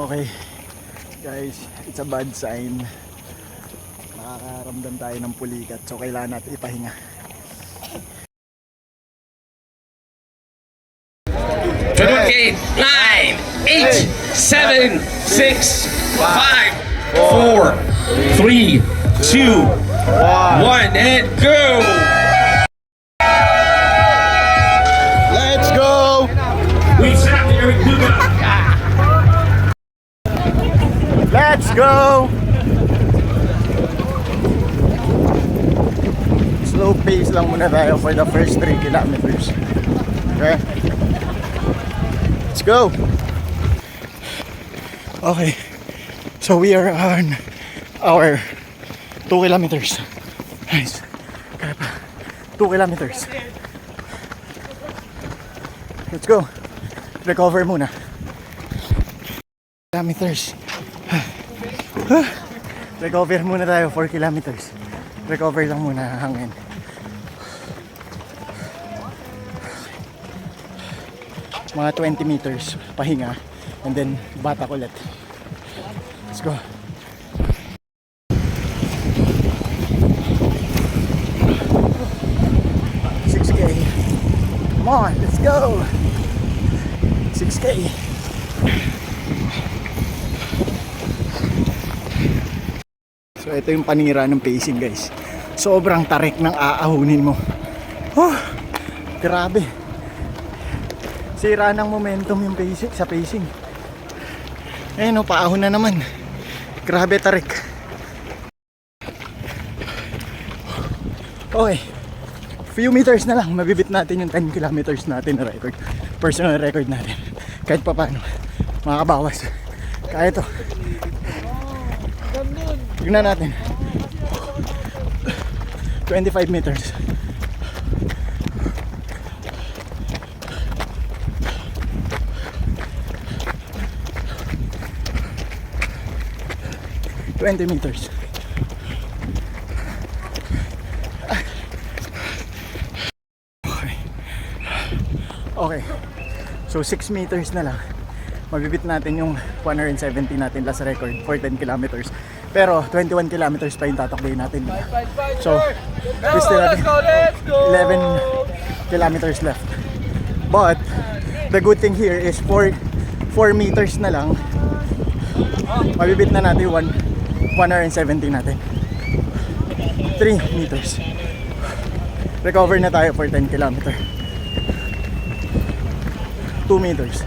Okay, guys, it's a bad sign. Nakakaramdam tayo ng pulikat, so kailangan natin ipahinga. Okay, 9, 8, 7, 6, 5, 4, 3, 2, 1, and go! Let's go! We shot Eric Duga. Let's go! Slow pace lang muna tayo for the first 3 kilometers. Okay? Let's go! Okay, so we are on our 2 kilometers. Nice. Kaya pa. 2 kilometers. Let's go. Recover muna. Kilometers. Recover muna tayo 4 kilometers. Recover lang muna hangin. Mga 20 meters pahinga and then batak ulit. Let's go. Come on, let's go. 6K. So ito yung panira ng pacing, guys. Sobrang tarik ng aahunin mo. Grabe. Sira ng momentum yung pacing, sa pacing. Ayun, paahon na naman. Grabe tarik. Okay, few meters na lang, mabibit natin yung 10 kilometers natin na record. Personal record natin. Kahit pa paano, makakabawas. Kaya ito. Tignan natin. 25 meters. Meters. Okay. So 6 meters na lang. Mabibit natin yung 170 natin last record for 10 kilometers. Pero 21 kilometers pa yung tatakboy natin. So we still have 11 kilometers left. But the good thing here is 4 meters na lang. Mabibit na natin 170 natin. 3 meters. Recover na tayo for 10 kilometer. 2 meters.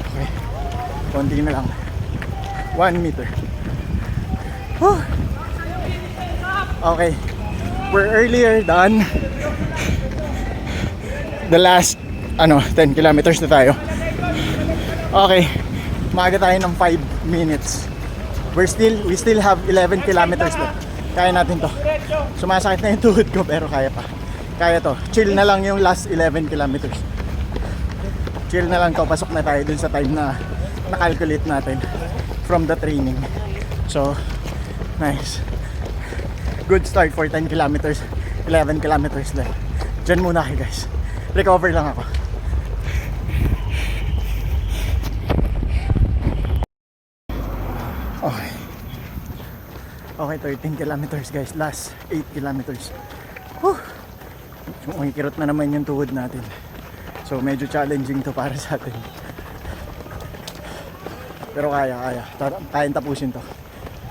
Okay. Konti na lang. 1 meter. Okay. We're earlier done the last 10 kilometers na tayo. Okay. Maaga tayo ng 5 minutes. We still have 11 kilometers left. Kaya natin to. Sumasakit na yung tuhod ko pero kaya pa. Kaya to. Chill na lang yung last 11 kilometers. Chill na lang to. Pasok na tayo dun sa time na nakalculate natin from the training. So, nice. Good start for 10 kilometers. 11 kilometers left. Diyan muna kayo, guys. Recover lang ako. Okay. Okay, 13 kilometers, guys. Last 8 kilometers. Whew. Makikirot na naman yung tuhod natin. So medyo challenging to para sa atin. Pero kaya tapusin to.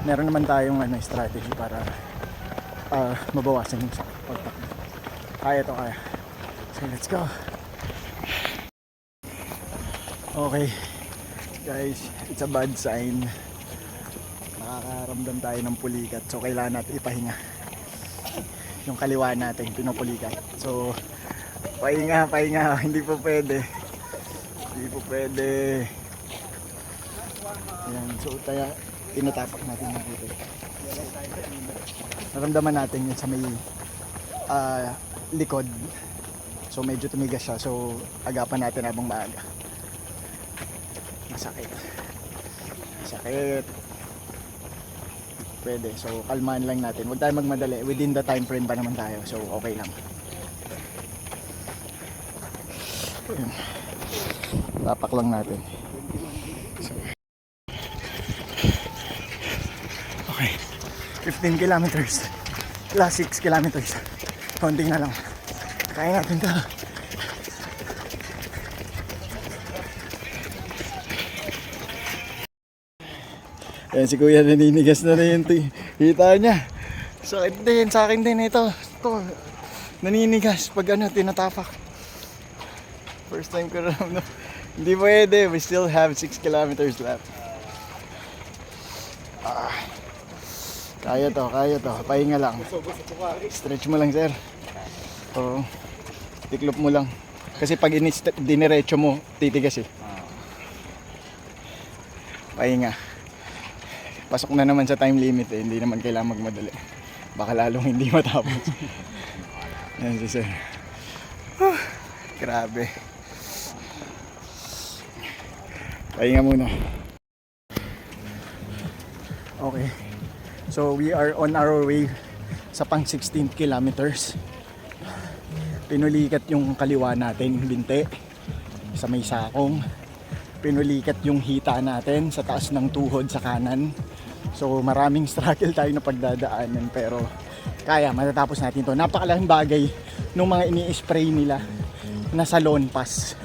Meron naman tayong strategy para mabawasan yung sakit pagtakbo. Kaya. So let's go. Okay guys, it's a bad sign. Nakakaramdam tayo ng pulikat, so kailangan natin ipahinga. Yung kaliwa natin pinupulikat. So pahinga. Hindi po pwede. Ayan, so tinatapak natin yung buto. Naramdaman natin yun sa may likod. So medyo tumigas siya. So agapan natin habang maaga. Masakit. Pwede. So kalmahan lang natin. Huwag tayo magmadali. Within the time frame pa naman tayo. So okay lang. Ayan. Tapak lang natin. 15 kilometers. Last 6 kilometers. Konti na lang. Kaya natin to. Ayan si kuya, naninigas na rin yung hita niya. Sakit din, sa akin din ito. Ito, naninigas pag ano, tinatapak. First time ko rin, no? Hindi pwede, we still have 6 kilometers left. Kaya to, pahinga lang. Stretch mo lang, sir. Oo. Tiklop mo lang. Kasi pag diniretso mo, titigas eh. Pahinga. Pasok na naman sa time limit eh, hindi naman kailangan magmadali. Baka lalong hindi matapos. Yan si sir. Grabe. Pahinga muna. Okay. So we are on our way sa pang 16 kilometers. Pinulikat yung kaliwa natin, binte, sa may sakong. Pinulikat yung hita natin sa taas ng tuhod sa kanan. So maraming struggle tayo na pagdadaanan, pero kaya, matatapos natin to. Napakalaking bagay nung mga ini-spray nila na salon pass.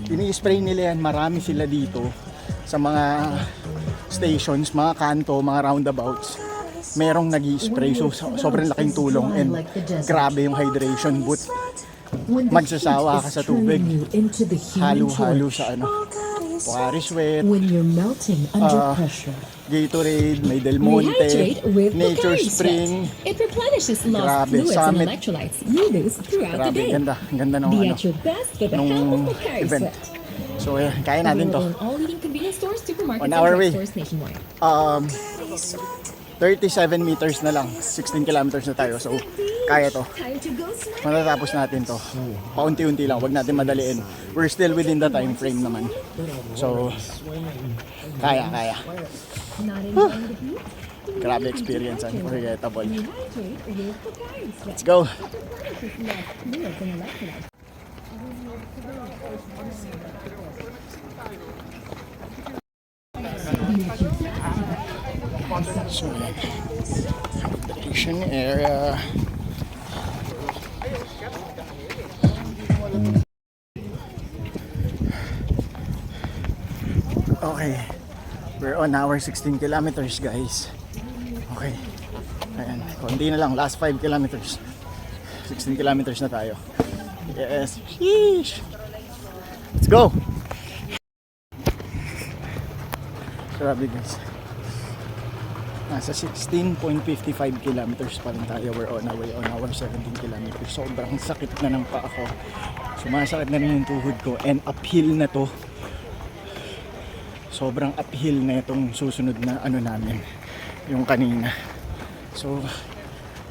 Ini-spray nila yan, marami sila dito sa mga stations, mga kanto, mga roundabouts. Merong nag-i-spray, so sobrang laking tulong, and grabe yung hydration boot. Magsasawa ka sa tubig, halo-halo sa ano, Pocari Sweat, Gatorade, may Del Monte, Nature Spring. It replenishes lost Grabe, fluids and Summit. electrolytes you lose throughout the Grabe, day. ganda nung Be ano, at your best with the nung help of Pocari event. Sweat. So kaya natin to. Available in all leading convenience stores, supermarkets, On and our way. drugstores nationwide. 37 meters na lang, 16 kilometers na tayo, so kaya to. Time to go swimming. Matatapos natin to. Paunti-unti lang, wag natin madaliin. We're still within the time frame naman. So, kaya. Not enjoying the view? Grabe experience, unforgettable. Hydrate with Pocari Sweat. Let's go! Replenishes lost fluids and electrolytes. So, hydration area. Okay, we're on our 16 kilometers, guys. Okay, ayan, konti na lang, last 5 kilometers. 16 kilometers na tayo. Yes, sheesh. Let's go! Grabe, guys. Nasa 16.55 kilometers pa rin tayo. We're on our way on our 17 kilometers. Sobrang sakit na ng paa ko. Sumasakit na rin yung tuhod ko. And uphill na to. Sobrang uphill na itong susunod na ano namin. Yung kanina. So,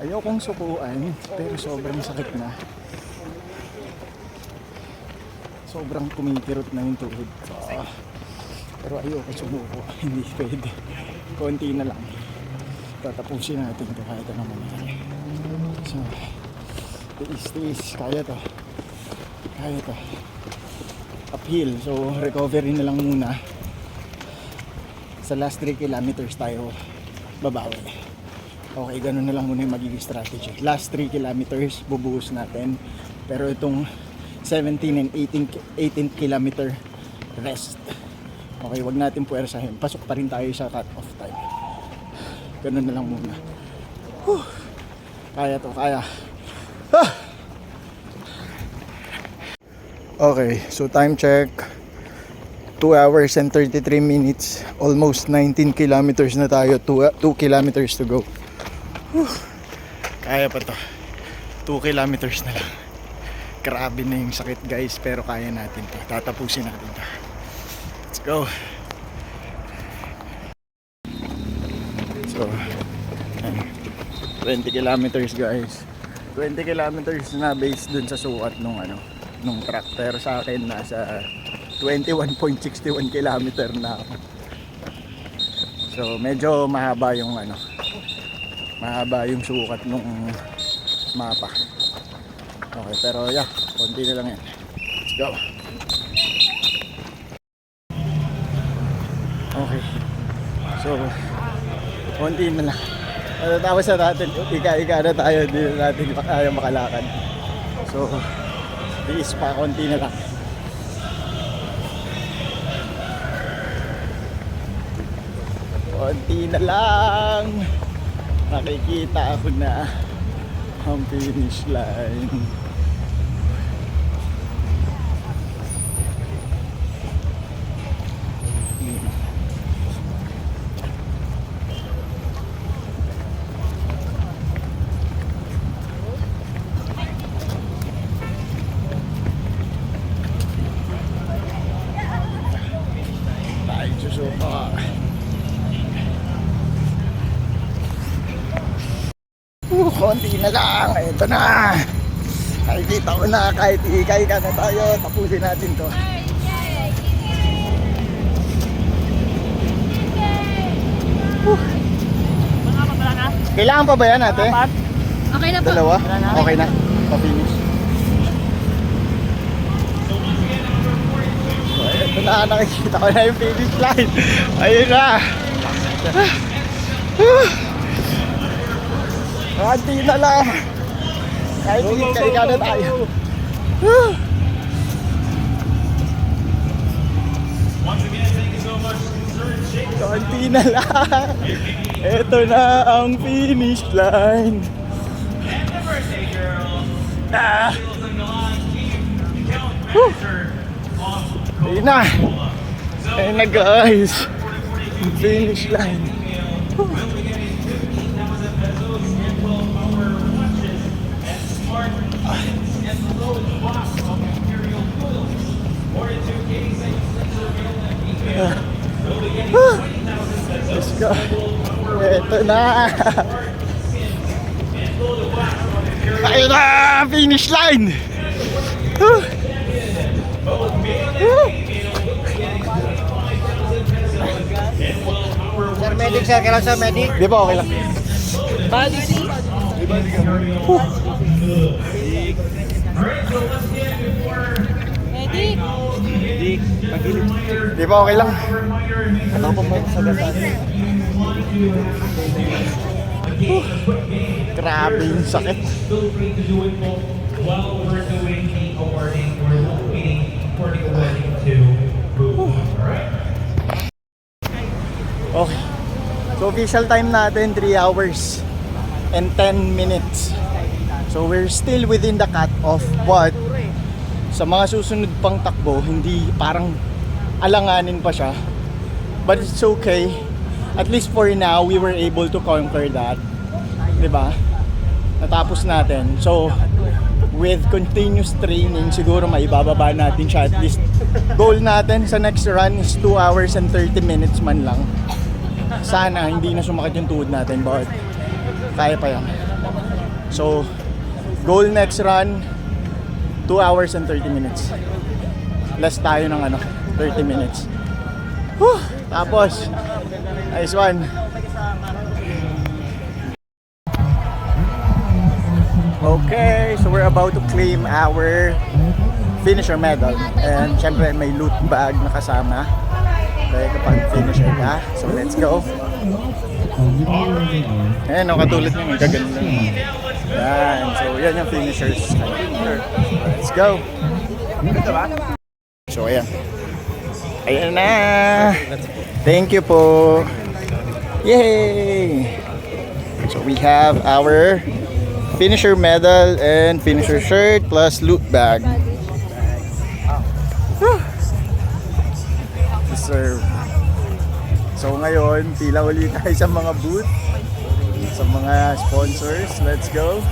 ayokong sukuan. Pero sobrang sakit na. Sobrang kumikirot na yung tuhod ko. Pero ayoko sumuko. Hindi pwede. Konti na lang. Tatapusin natin ito kahit ano mangyari. So, tiis. Kaya to. Uphill. So, recovery na lang muna. Sa last 3 kilometers tayo babawi. Okay, ganun na lang muna yung magiging strategy. Last 3 kilometers, bubuhos natin. Pero itong 17 and 18 kilometer rest. Okay, wag natin puwersahin. Pasok pa rin tayo sa cut-off time. Ganun na lang muna. Whew. Kaya to, kaya. Ah! Okay, so time check. 2 hours and 33 minutes. Almost 19 kilometers na tayo. 2 kilometers to go. Whew. Kaya pa to. 2 kilometers na lang. Grabe na yung sakit, guys. Pero kaya natin to. Tatapusin natin to. Let's go. So, 20 kilometers, guys. 20 kilometers na based dun sa sukat nung truck. Pero sa akin nasa 21.61 kilometer na ako. So, medyo mahaba yung sukat nung mapa. Okay, pero yeah, konti na lang yan. Let's go. Okay. So, konti na lang. Tapos na natin, ika-ika na tayo, hindi na natin kaya makalakad. So, biis pa, konti na lang. Konti na lang. Nakikita ako na ang finish line. Tayo susuka. Konti na lang. Ito na. Nakikita ko na kahit ika-ika na tayo. Tapusin natin to. Kailangan pa ba yan ate? Okay na po. Dalawa? Okay na. Pa-finish. So, ito na. Nakikita ko na yung finish line. Ayun na. Konti na lang. Kahit ika-ika na tayo. Konti na lang. Ito na ang finish line. Ayun na. Ayun na guys. Finish line. Let's go. Ito na. Ayun na. Finish line. Sir Medic, sir. Kailan sir Medic? Di ba okay lang? Di ba okay lang? Grabe yung sakit. While we're doing the awarding, we're waiting for the awarding to move on, alright? Okay. So official time natin 3 hours and 10 minutes. So we're still within the cut-off, but sa mga susunod pang takbo, hindi parang alanganin pa siya. But it's okay. At least for now, we were able to conquer that. 'Di ba? Natapos natin. So with continuous training, siguro maibababa natin siya. At least goal natin sa next run is 2 hours and 30 minutes man lang. Sana hindi na sumakit yung tuhod natin, but kaya pa yan. So goal next run 2 hours and 30 minutes. Less tayo ng 30 minutes. Whew! Tapos nice one. Okay, so we're about to claim our finisher medal. And syempre may loot bag na kasama. Kaya kapag finisher ka. So let's go. Ayan, katulad nyo, may kaganda. Yan, so yan yung finishers. Let's go. So ayan. Ayan na. Thank you po. Yay! So we have our finisher medal and finisher shirt plus loot bag. Deserve. So ngayon, pila ulit tayo sa mga booth, sa mga sponsors. Let's go.